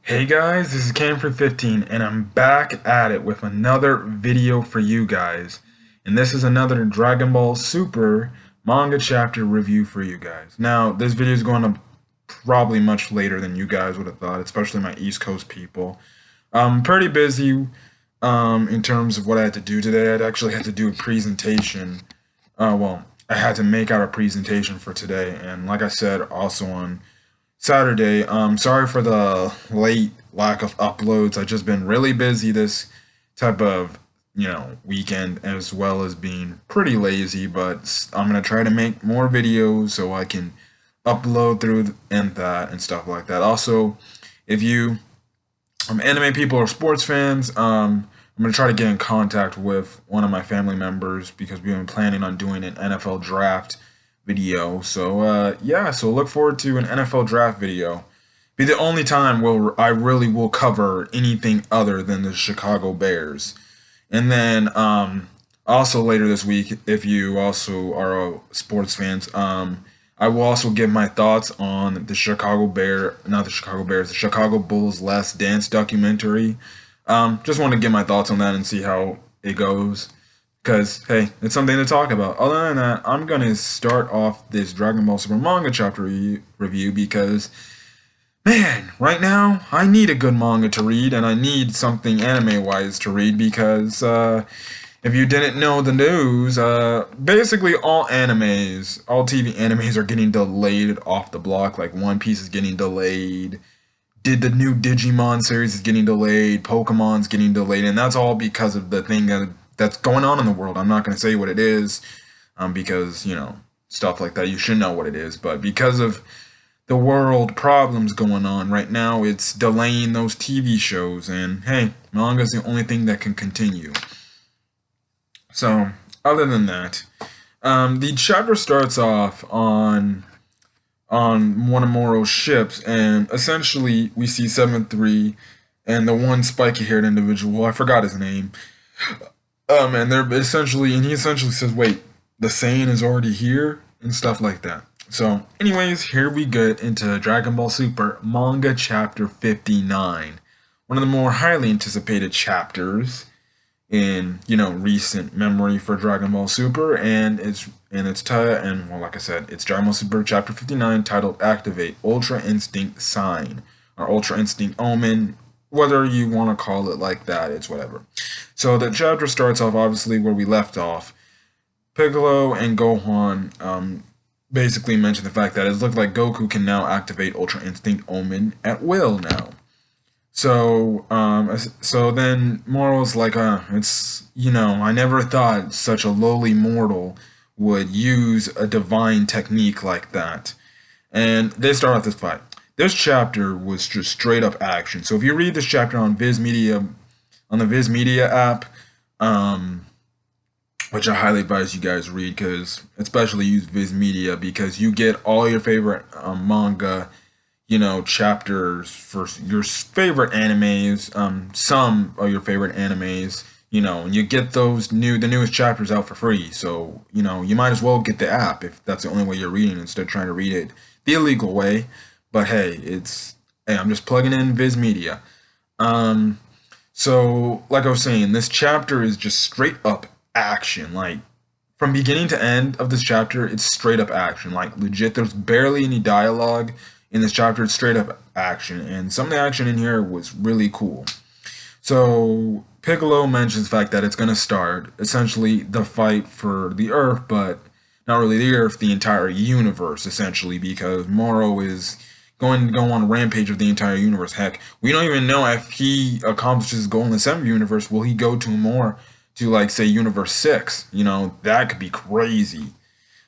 Hey guys, this is Cam15 and I'm back at it with another video for you guys. And this is another Dragon Ball Super manga chapter review for you guys. Now, this video is going up probably much later than you guys would have thought, especially my East Coast people. I'm pretty busy in terms of what I had to do today. I actually had to do a presentation. I had to make out a presentation for today, and like I said, also on Saturday. Sorry for the late lack of uploads. I've just been really busy this type of, weekend, as well as being pretty lazy, but I'm gonna try to make more videos so I can upload through and that and stuff like that. Also, if you anime people or sports fans, I'm gonna try to get in contact with one of my family members because we've been planning on doing an NFL draft video. So yeah, so look forward to an NFL draft video. Be the only time where I really will cover anything other than the Chicago Bears. And then also later this week, if you also are sports fans, I will also give my thoughts on the not the Chicago Bears, the Chicago Bulls Last Dance documentary. Just want to get my thoughts on that and see how it goes. Because, hey, it's something to talk about. Other than that, I'm going to start off this Dragon Ball Super manga chapter review because, man, right now, I need a good manga to read, and I need something anime-wise to read because, if you didn't know the news, basically all animes, all TV animes are getting delayed off the block. Like, One Piece is getting delayed. The new Digimon series is getting delayed. Pokemon's getting delayed, and that's all because of the thing that's going on in the world. I'm not going to say what it is, because, stuff like that, you should know what it is. But because of the world problems going on right now, it's delaying those TV shows. And hey, manga's the only thing that can continue. So, other than that, the chapter starts off on one of Moro's ships, and essentially we see 7-3 and the one spiky-haired individual, I forgot his name, and he essentially says, wait, the Saiyan is already here, and stuff like that. So, anyways, here we get into Dragon Ball Super Manga Chapter 59. One of the more highly anticipated chapters in, recent memory for Dragon Ball Super, and like I said, it's Dragon Ball Super Chapter 59, titled Activate Ultra Instinct Sign, or Ultra Instinct Omen. Whether you want to call it like that, it's whatever. So the chapter starts off obviously where we left off. Piccolo and Gohan basically mention the fact that it looked like Goku can now activate Ultra Instinct Omen at will now. So then Moro's like, I never thought such a lowly mortal would use a divine technique like that. And they start off this fight. This chapter was just straight up action. So if you read this chapter on the Viz Media app, which I highly advise you guys read, because especially use Viz Media, because you get all your favorite manga, chapters for your favorite animes, some of your favorite animes, and you get the newest chapters out for free. So, you might as well get the app if that's the only way you're reading instead of trying to read it the illegal way. But hey, I'm just plugging in Viz Media. So, like I was saying, this chapter is just straight up action. Like, from beginning to end of this chapter, it's straight up action. Like, legit, there's barely any dialogue in this chapter. It's straight up action. And some of the action in here was really cool. So, Piccolo mentions the fact that it's going to start, essentially, the fight for the Earth, but not really the Earth, the entire universe, essentially, because Moro is going to go on a rampage of the entire universe. Heck, we don't even know if he accomplishes his goal in the 7th universe. Will he go to like, say, Universe 6? That could be crazy.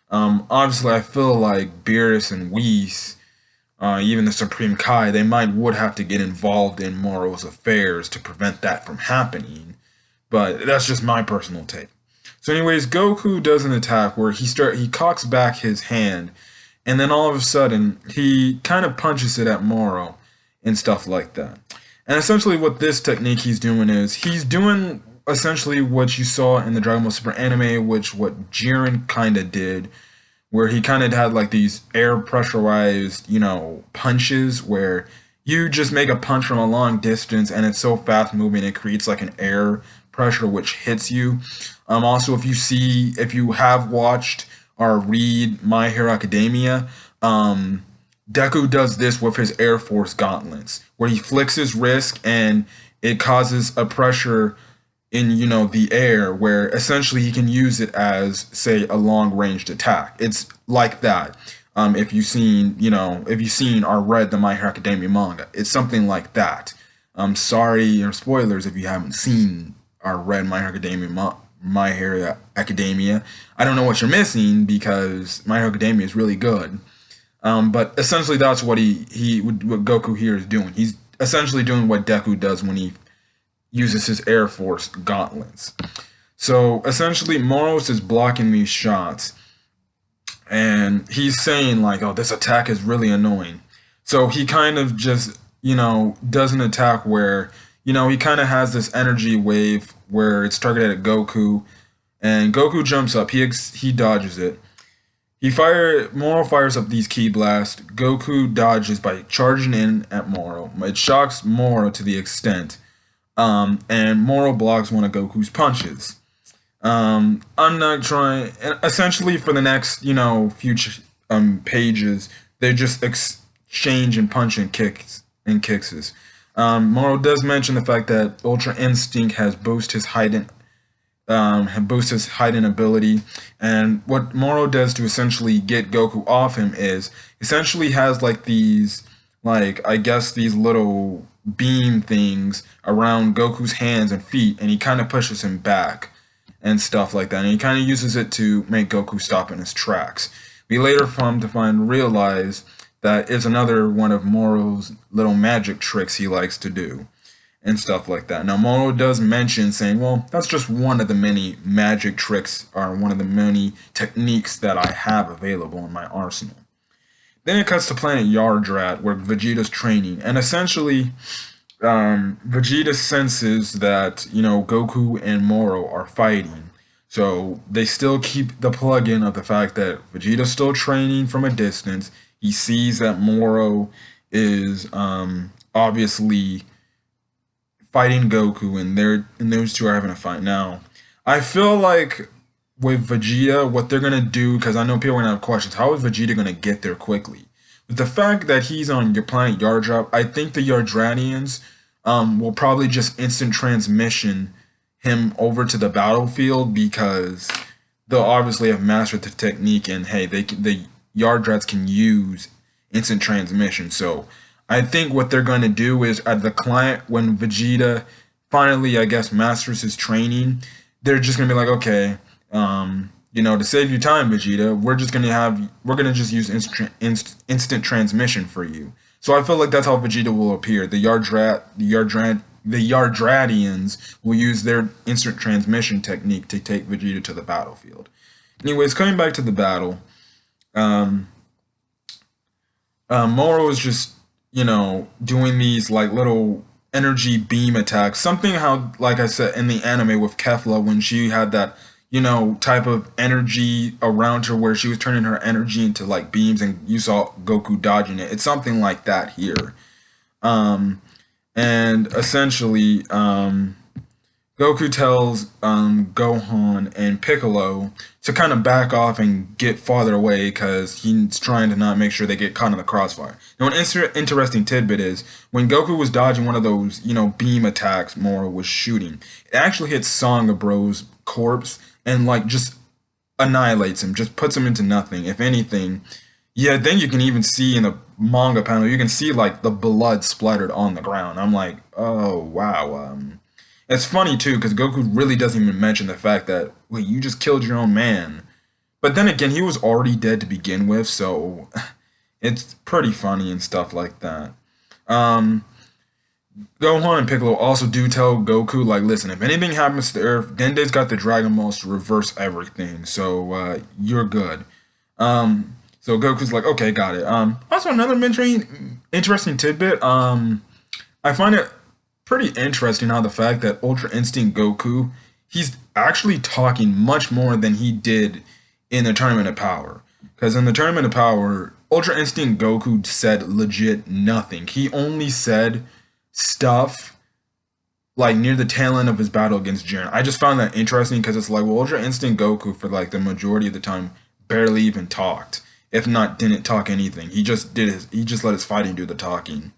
Obviously, I feel like Beerus and Whis, even the Supreme Kai, would have to get involved in Moro's affairs to prevent that from happening. But that's just my personal take. So anyways, Goku does an attack where he cocks back his hand, and then all of a sudden, he kind of punches it at Moro and stuff like that. And essentially what this technique he's doing is, he's doing essentially what you saw in the Dragon Ball Super anime, what Jiren kind of did, where he kind of had like these air pressurized, punches where you just make a punch from a long distance, and it's so fast moving it creates like an air pressure which hits you. Also, if you have watched or read My Hero Academia, Deku does this with his Air Force gauntlets, where he flicks his wrist and it causes a pressure in the air, where essentially he can use it as, say, a long ranged attack. It's like that. If you've seen or read the My Hero Academia manga, it's something like that. Sorry or spoilers if you haven't seen or read My Hero Academia. I don't know what you're missing because My Hero Academia is really good. But essentially, that's what what Goku here is doing. He's essentially doing what Deku does when he uses his Air Force gauntlets. So essentially, Moros is blocking these shots, and he's saying like, "Oh, this attack is really annoying." So he kind of just does an attack where he kind of has this energy wave where it's targeted at Goku, and Goku jumps up. He dodges it. Moro fires up these ki blasts. Goku dodges by charging in at Moro. It shocks Moro to the extent, and Moro blocks one of Goku's punches. I'm not trying. And essentially, for the next future pages, they just exchange and punch and kicks. Moro does mention the fact that Ultra Instinct has boosted his hidden ability, and what Moro does to essentially get Goku off him is essentially has like these, like, I guess these little beam things around Goku's hands and feet, and he kind of pushes him back and stuff like that, and he kind of uses it to make Goku stop in his tracks. We later realize that is another one of Moro's little magic tricks he likes to do and stuff like that. Now, Moro does mention saying, well, that's just one of the many magic tricks or one of the many techniques that I have available in my arsenal. Then it cuts to planet Yardrat, where Vegeta's training, and essentially, Vegeta senses that, Goku and Moro are fighting. So they still keep the plug-in of the fact that Vegeta's still training from a distance. He sees that Moro is obviously fighting Goku, and those two are having a fight. Now, I feel like with Vegeta, what they're gonna do, because I know people are gonna have questions, how is Vegeta gonna get there quickly? With the fact that he's on your planet Yardrat, I think the Yardratians will probably just instant transmission him over to the battlefield, because they'll obviously have mastered the technique, and hey, the Yardrats can use instant transmission. So I think what they're going to do is at the client, when Vegeta finally, I guess, masters his training, they're just going to be like, okay, to save you time, Vegeta, we're going to just use instant transmission for you. So I feel like that's how Vegeta will appear. The Yardratians will use their instant transmission technique to take Vegeta to the battlefield. Anyways, coming back to the battle, Moro is just doing these like little energy beam attacks. Something how, like I said in the anime with Kefla, when she had that, type of energy around her where she was turning her energy into like beams, and you saw Goku dodging it. It's something like that here. And essentially, Goku tells Gohan and Piccolo to kind of back off and get farther away, because he's trying to not make sure they get caught in the crossfire. Now, an interesting tidbit is when Goku was dodging one of those, beam attacks Moro was shooting, it actually hits Sangha Bro's corpse and like just annihilates him, just puts him into nothing. If anything, yeah, then you can even see in the manga panel, you can see like the blood splattered on the ground. I'm like, oh wow. It's funny too, because Goku really doesn't even mention the fact that, wait, you just killed your own man. But then again, he was already dead to begin with, so it's pretty funny and stuff like that. Gohan and Piccolo also do tell Goku, like, listen, if anything happens to Earth, Dende's got the Dragon Balls to reverse everything, so you're good. So Goku's like, okay, got it. Also, another interesting tidbit, I find it pretty interesting how the fact that Ultra Instinct Goku, he's actually talking much more than he did in the Tournament of Power. Because in the Tournament of Power, Ultra Instinct Goku said legit nothing. He only said stuff like near the tail end of his battle against Jiren. I just found that interesting because it's like, well, Ultra Instinct Goku for like the majority of the time barely even talked, if not didn't talk anything. He just let his fighting do the talking.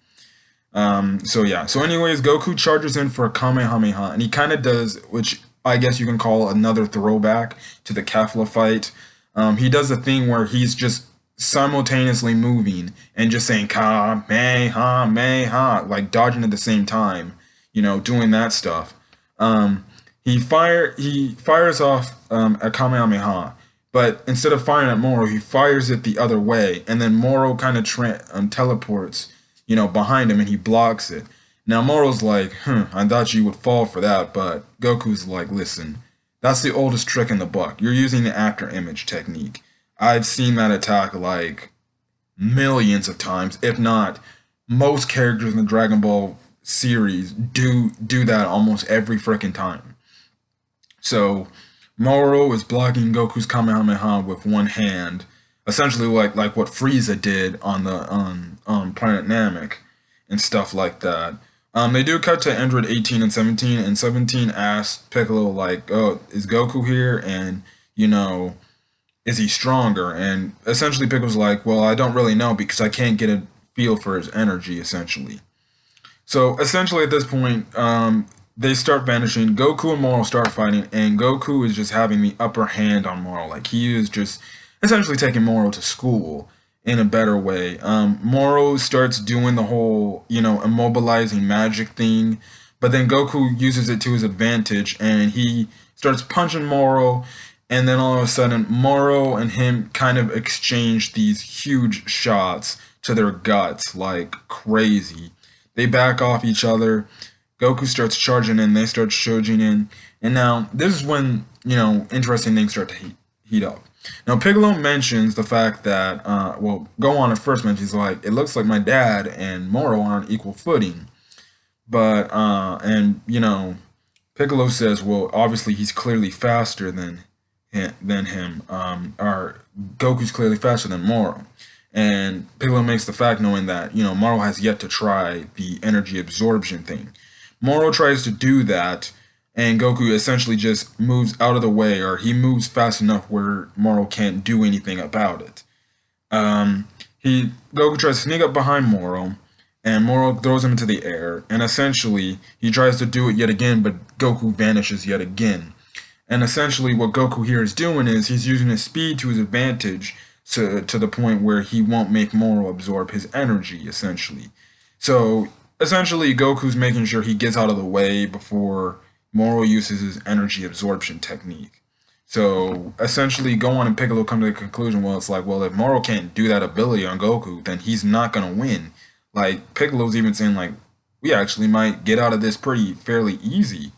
So yeah. So anyways, Goku charges in for a Kamehameha, and he kind of does, which I guess you can call another throwback to the Kefla fight. He does a thing where he's just simultaneously moving and just saying Kamehameha, like dodging at the same time, doing that stuff. He fires off a Kamehameha, but instead of firing at Moro, he fires it the other way, and then Moro kind of teleports, behind him, and he blocks it. Now Moro's like, I thought you would fall for that, but Goku's like, listen, that's the oldest trick in the book. You're using the after image technique. I've seen that attack like millions of times, if not most characters in the Dragon Ball series do that almost every freaking time. So Moro is blocking Goku's Kamehameha with one hand, essentially like what Frieza did on the on Planet Namek and stuff like that. They do cut to Android 18 and 17, and 17 asks Piccolo like, "Oh, is Goku here? And is he stronger?" And essentially Piccolo's like, "Well, I don't really know because I can't get a feel for his energy." Essentially, so essentially at this point, they start vanishing. Goku and Moro start fighting, and Goku is just having the upper hand on Moro. Like he is just essentially taking Moro to school in a better way. Moro starts doing the whole, immobilizing magic thing, but then Goku uses it to his advantage, and he starts punching Moro, and then all of a sudden, Moro and him kind of exchange these huge shots to their guts like crazy. They back off each other. Goku starts charging in, they start charging in, and now this is when, interesting things start to heat up. Now, Piccolo mentions the fact that, Gohan at first mentions, like, it looks like my dad and Moro are on equal footing. But, Piccolo says, well, obviously he's clearly faster than him, or Goku's clearly faster than Moro. And Piccolo makes the fact knowing that, Moro has yet to try the energy absorption thing. Moro tries to do that, and Goku essentially just moves out of the way, or he moves fast enough where Moro can't do anything about it. Goku tries to sneak up behind Moro, and Moro throws him into the air, and essentially he tries to do it yet again, but Goku vanishes yet again. And essentially what Goku here is doing is he's using his speed to his advantage to the point where he won't make Moro absorb his energy, essentially. So essentially Goku's making sure he gets out of the way before Moro uses his energy absorption technique. So essentially Gohan and Piccolo come to the conclusion, well, it's like, well, if Moro can't do that ability on Goku, then he's not going to win. Like, Piccolo's even saying, like, we actually might get out of this fairly easy.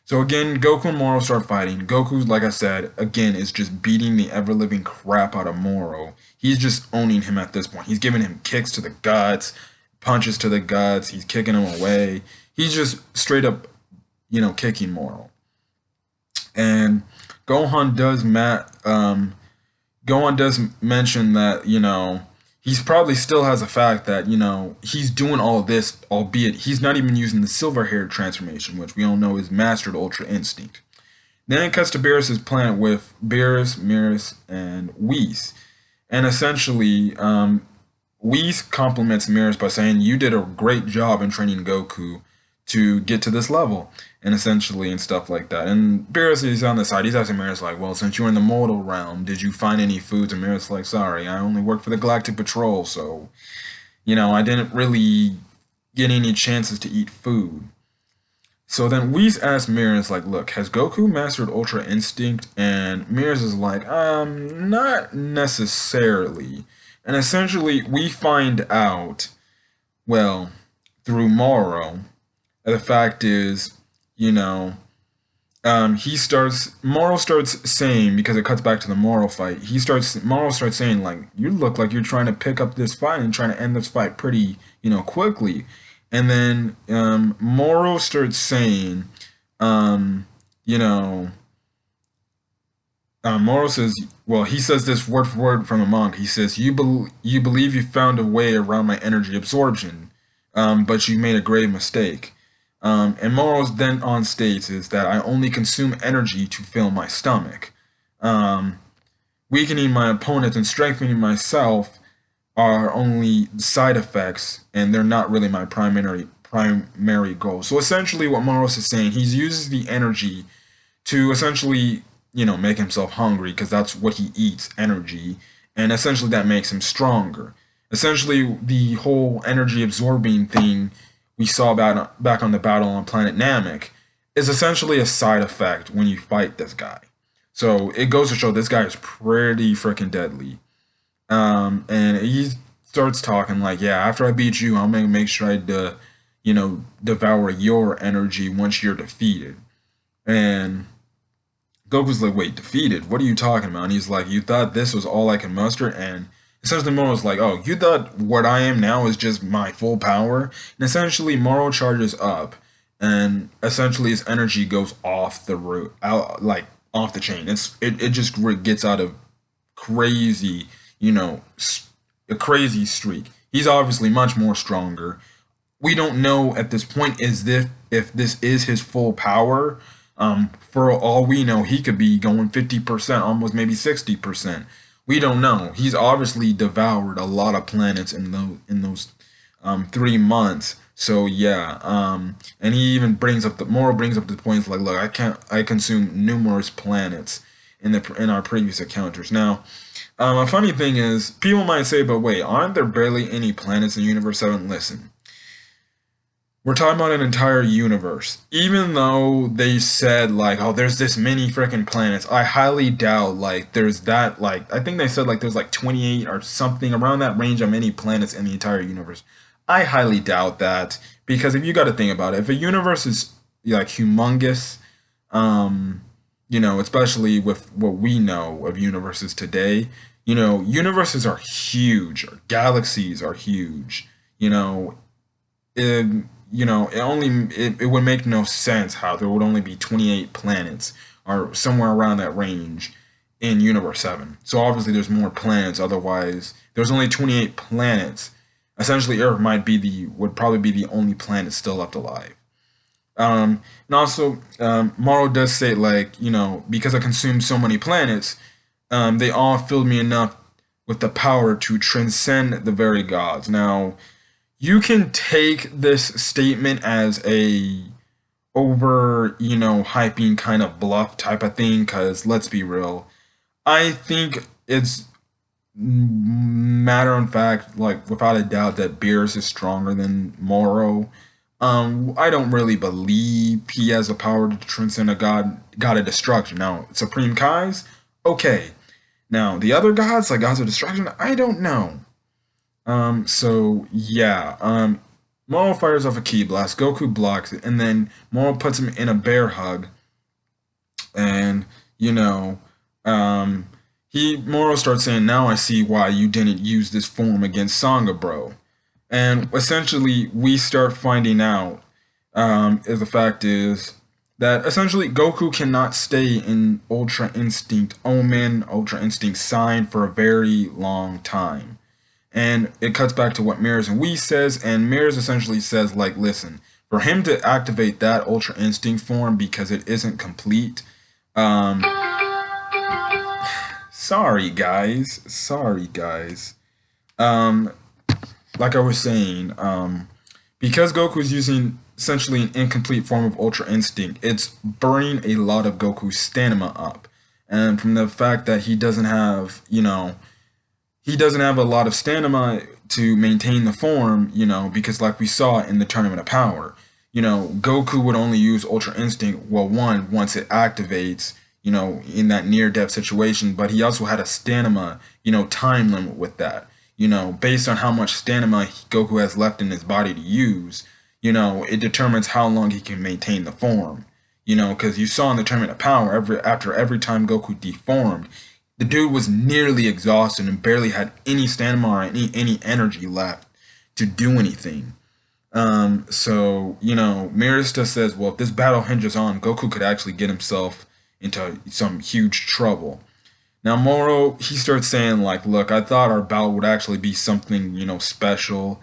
So again, Goku and Moro start fighting. Goku, like I said, again, is just beating the ever-living crap out of Moro. He's just owning him at this point. He's giving him kicks to the guts, punches to the guts. He's kicking him away. He's just straight up, kicking Moro. And Gohan does mention that, he's probably still has a fact that, he's doing all of this, albeit he's not even using the silver-haired transformation, which we all know is mastered Ultra Instinct. Then it cuts to Beerus' planet with Beerus, Mirus, and Whis. And essentially, Whis compliments Mirus by saying, you did a great job in training Goku to get to this level, and essentially, and stuff like that. And Beerus is on the side, he's asking Mirus like, well, since you're in the mortal realm, did you find any foods? And Mirus like, sorry, I only work for the Galactic Patrol, so, I didn't really get any chances to eat food. So then Whis asks Mirus like, look, has Goku mastered Ultra Instinct? And Mirus is like, not necessarily. And essentially, we find out, well, through Moro, the fact is, Moro starts saying, because it cuts back to the Moro fight, Moro starts saying, like, you look like you're trying to pick up this fight and trying to end this fight pretty, quickly. And then, Moro starts saying, Moro says, well, he says this word for word from the manga. He says, you believe you found a way around my energy absorption, but you made a grave mistake. And Moro's then on states is that I only consume energy to fill my stomach. Um, Weakening my opponents and strengthening myself are only side effects, and they're not really my primary goal. So essentially, what Moros is saying, he uses the energy to essentially, make himself hungry because that's what he eats, energy, and essentially that makes him stronger. Essentially, the whole energy absorbing thing we saw back on the battle on planet Namek is essentially a side effect when you fight this guy. So it goes to show this guy is pretty freaking deadly. And he starts talking like, yeah, after I beat you, I'm gonna make sure devour your energy once you're defeated. And Goku's like, wait, defeated? What are you talking about? And he's like, you thought this was all I can muster? And essentially Moro's like, oh, you thought what I am now is just my full power? And essentially Moro charges up, and essentially his energy goes off the root, out like off the chain. It just gets out of crazy, a crazy streak. He's obviously much more stronger. We don't know at this point is if this is his full power. For all we know, he could be going 50%, almost maybe 60%. We don't know. He's obviously devoured a lot of planets in those 3 months. So yeah, and he even brings up the Moro brings up the points like, look, I consume numerous planets in our previous encounters. Now, a funny thing is, people might say, but wait, aren't there barely any planets in Universe 7? Listen, we're talking about an entire universe. Even though they said, like, oh, there's this many freaking planets, I highly doubt, like, there's that, like, I think they said, like, there's, like, 28 or something around that range of many planets in the entire universe. I highly doubt that, because if you got to think about it, if a universe is, like, humongous, especially with what we know of universes today, universes are huge, or galaxies are huge, it, it would make no sense how there would only be 28 planets or somewhere around that range in Universe 7. So obviously there's more planets, otherwise there's only 28 planets. Essentially Earth would probably be the only planet still left alive. And also, Moro does say, like, because I consumed so many planets, they all filled me enough with the power to transcend the very gods. Now, you can take this statement as a over, hyping kind of bluff type of thing, because let's be real, I think it's matter of fact, like without a doubt, that Beerus is stronger than Moro. I don't really believe he has the power to transcend a god of destruction. Now, Supreme Kai's okay. Now, the other gods, like gods of destruction, I don't know. So yeah. Moro fires off a ki blast, Goku blocks it, and then Moro puts him in a bear hug, and Moro starts saying, now I see why you didn't use this form against Sanga, bro. And essentially, we start finding out, is the fact is that essentially Goku cannot stay in Ultra Instinct Omen, Ultra Instinct Sign for a very long time. And it cuts back to what Mirrors and Wii says, and Mirrors essentially says, like, listen, for him to activate that Ultra Instinct form because it isn't complete, sorry guys. Like I was saying, because Goku's using essentially an incomplete form of Ultra Instinct, it's burning a lot of Goku's stamina up. And from the fact that he doesn't have, he doesn't have a lot of stamina to maintain the form, because like we saw in the Tournament of Power, Goku would only use Ultra Instinct, well, once it activates, in that near-death situation, but he also had a stamina, time limit with that. Based on how much stamina Goku has left in his body to use, it determines how long he can maintain the form. Because you saw in the Tournament of Power, after every time Goku deformed, the dude was nearly exhausted and barely had any stamina or any energy left to do anything. So, Mirista says, well, if this battle hinges on, Goku could actually get himself into some huge trouble. Now Moro, he starts saying like, "Look, I thought our bout would actually be something, special."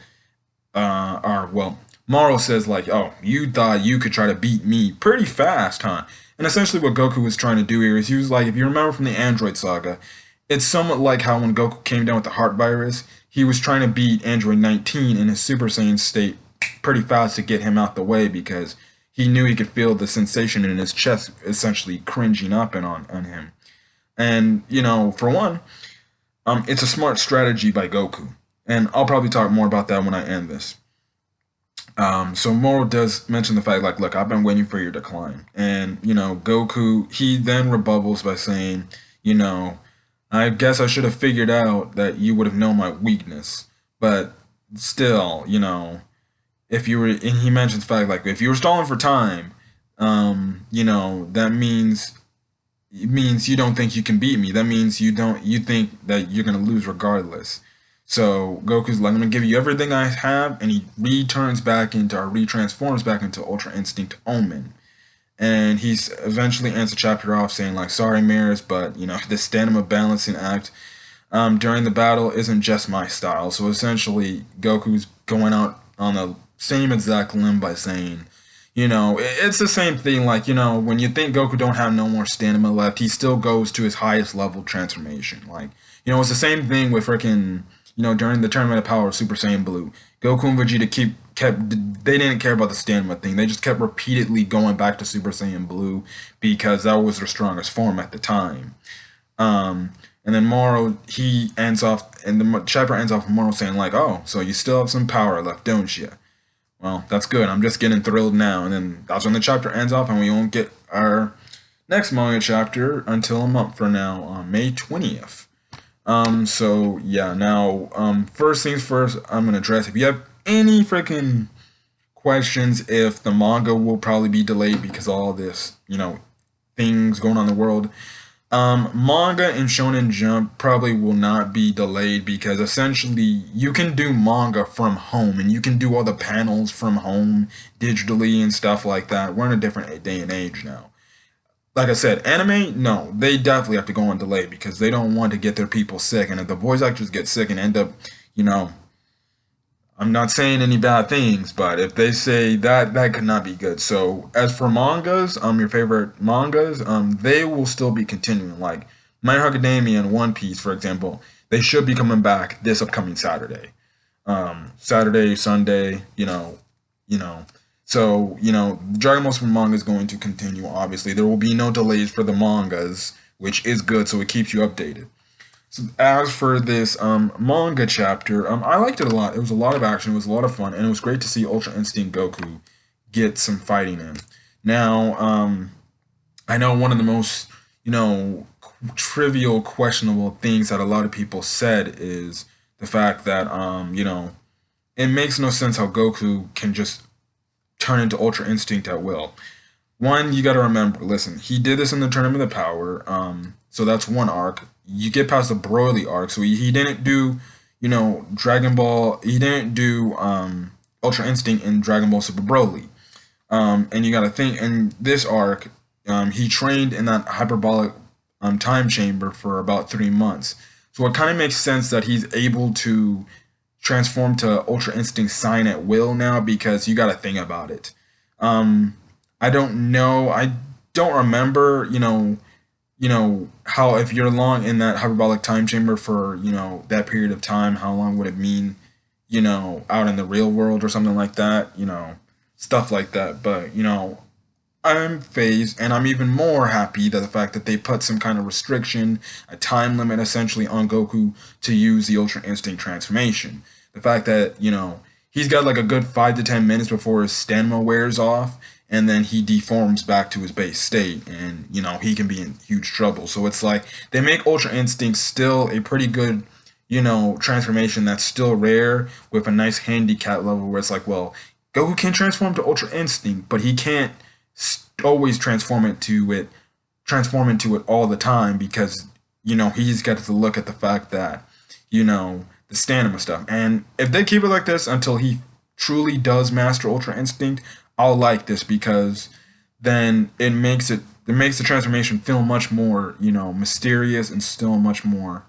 Or well, Moro says like, "Oh, you thought you could try to beat me pretty fast, huh?" And essentially, what Goku was trying to do here is he was like, if you remember from the Android saga, it's somewhat like how when Goku came down with the heart virus, he was trying to beat Android 19 in his Super Saiyan state pretty fast to get him out the way because he knew he could feel the sensation in his chest essentially cringing up and on him. And for one, it's a smart strategy by Goku, and I'll probably talk more about that when I end this. So Moro does mention the fact, like, look, I've been waiting for your decline. And, Goku, he then rebubbles by saying, you know, I guess I should have figured out that you would have known my weakness. But still, if you were, and he mentions the fact, like, if you were stalling for time, that means it means you don't think you can beat me. That means you think that you're gonna lose regardless. So Goku's like, I'm gonna give you everything I have, and he retransforms back into Ultra Instinct Omen. And he's eventually ends the chapter off saying like, sorry Mirrors, but the stamina balancing act during the battle isn't just my style. So essentially Goku's going out on the same exact limb by saying, it's the same thing. Like, when you think Goku don't have no more stamina left, he still goes to his highest level transformation. Like, it's the same thing with freaking, during the Tournament of Power of Super Saiyan Blue. Goku and Vegeta they didn't care about the stamina thing. They just kept repeatedly going back to Super Saiyan Blue because that was their strongest form at the time. And then Moro, he ends off, and the chapter ends off with Moro saying like, oh, so you still have some power left, don't you? Well, that's good. I'm just getting thrilled now. And then that's when the chapter ends off, and we won't get our next manga chapter until a month from now, on May 20th. So yeah, now, first things first, I'm gonna address if you have any freaking questions if the manga will probably be delayed because of all this, things going on in the world. Manga and Shonen Jump probably will not be delayed because essentially you can do manga from home and you can do all the panels from home digitally and stuff like that. We're in a different day and age now. Like I said, anime, no, they definitely have to go on delay because they don't want to get their people sick. And if the voice actors get sick and end up, I'm not saying any bad things, but if they say that, that could not be good. So as for mangas, your favorite mangas, they will still be continuing. Like My Hero Academia and One Piece, for example, they should be coming back this upcoming Saturday. Saturday, Sunday, you know. So, Dragon Ball Super manga is going to continue, obviously. There will be no delays for the mangas, which is good, so it keeps you updated. So as for this manga chapter, I liked it a lot. It was a lot of action, it was a lot of fun, and it was great to see Ultra Instinct Goku get some fighting in. Now, I know one of the most, trivial, questionable things that a lot of people said is the fact that, it makes no sense how Goku can just turn into Ultra Instinct at will. One, you got to remember, listen, he did this in the Tournament of Power, so that's one arc. You get past the Broly arc, so he didn't do, Dragon Ball, he didn't do Ultra Instinct in Dragon Ball Super Broly. And you got to think, in this arc, he trained in that hyperbolic time chamber for about 3 months. So it kind of makes sense that he's able to transform to Ultra Instinct Sign at will now because you got to think about it. I don't know. I don't remember, how if you're long in that hyperbolic time chamber for, that period of time, how long would it mean, out in the real world or something like that, stuff like that. But, I'm phased, and I'm even more happy that the fact that they put some kind of restriction, a time limit essentially on Goku to use the Ultra Instinct transformation. The fact that, he's got like a good 5 to 10 minutes before his stamina wears off, and then he deforms back to his base state, and, he can be in huge trouble. So it's like, they make Ultra Instinct still a pretty good, transformation that's still rare with a nice handicap level where it's like, well, Goku can transform to Ultra Instinct, but he can't always transform into it all the time because he's got to look at the fact that the stamina stuff. And if they keep it like this until he truly does master Ultra Instinct, I'll like this because then it makes it that makes the transformation feel much more, mysterious and still much more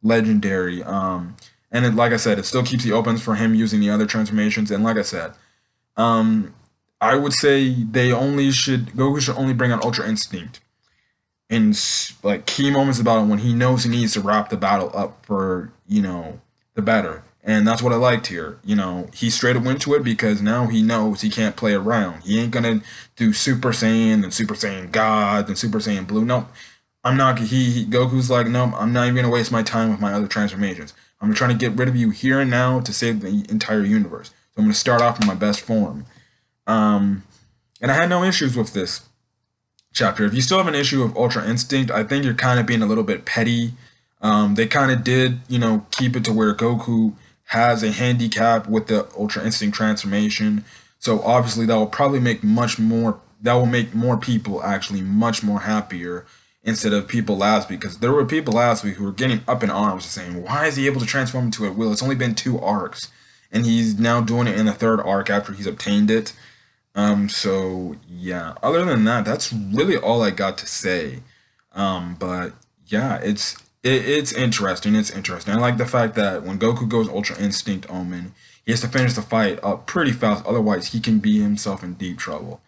legendary. And it, like I said, it still keeps the opens for him using the other transformations. And like I said, um, I would say Goku should only bring out Ultra Instinct in like key moments of the battle when he knows he needs to wrap the battle up for the better. And that's what I liked here. He straight up went to it because now he knows he can't play around. He ain't gonna do Super Saiyan and Super Saiyan God and Super Saiyan Blue. No, I'm not. Goku's like, no, I'm not even gonna waste my time with my other transformations. I'm trying to get rid of you here and now to save the entire universe. So I'm gonna start off in my best form. And I had no issues with this chapter. If you still have an issue with Ultra Instinct, I think you're kind of being a little bit petty. They kind of did, keep it to where Goku has a handicap with the Ultra Instinct transformation. So obviously that will probably make more people actually much more happier instead of people last week. Because there were people last week who were getting up in arms saying, why is he able to transform into at will? It's only been 2 arcs. And he's now doing it in the 3rd arc after he's obtained it. So yeah, other than that, that's really all I got to say. But yeah, it's interesting. It's interesting. I like the fact that when Goku goes Ultra Instinct Omen, he has to finish the fight up pretty fast. Otherwise, he can be himself in deep trouble.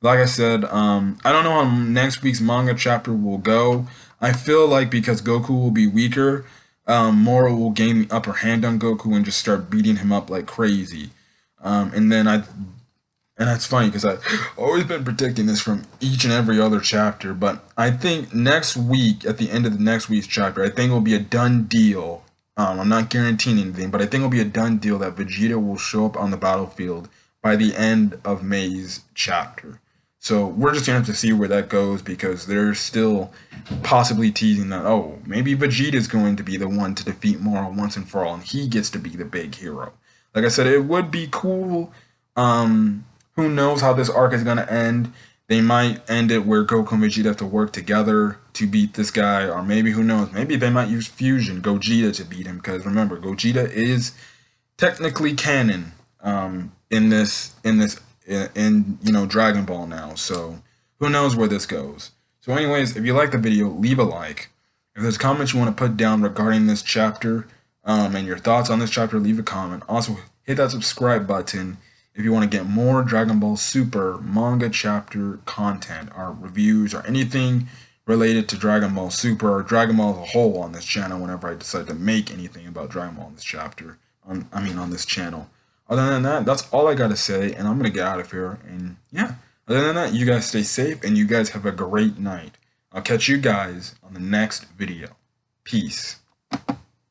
Like I said, I don't know how next week's manga chapter will go. I feel like because Goku will be weaker, Moro will gain the upper hand on Goku and just start beating him up like crazy. And that's funny because I've always been predicting this from each and every other chapter. But I think next week, at the end of the next week's chapter, I think it will be a done deal. I'm not guaranteeing anything, but I think it'll be a done deal that Vegeta will show up on the battlefield by the end of May's chapter. So we're just going to have to see where that goes because they're still possibly teasing that, oh, maybe Vegeta's going to be the one to defeat Moro once and for all, and he gets to be the big hero. Like I said, it would be cool. Who knows how this arc is going to end? They might end it where Goku and Vegeta have to work together to beat this guy, or maybe, who knows, maybe they might use Fusion Gogeta to beat him, because remember, Gogeta is technically canon in Dragon Ball now, so who knows where this goes. So anyways, if you like the video, leave a like. If there's comments you want to put down regarding this chapter and your thoughts on this chapter, leave a comment. Also, hit that subscribe button if you want to get more Dragon Ball Super manga chapter content or reviews or anything related to Dragon Ball Super or Dragon Ball as a whole on this channel whenever I decide to make anything about Dragon Ball in this chapter, on this channel. Other than that, that's all I got to say, and I'm going to get out of here. And yeah, other than that, you guys stay safe, and you guys have a great night. I'll catch you guys on the next video. Peace.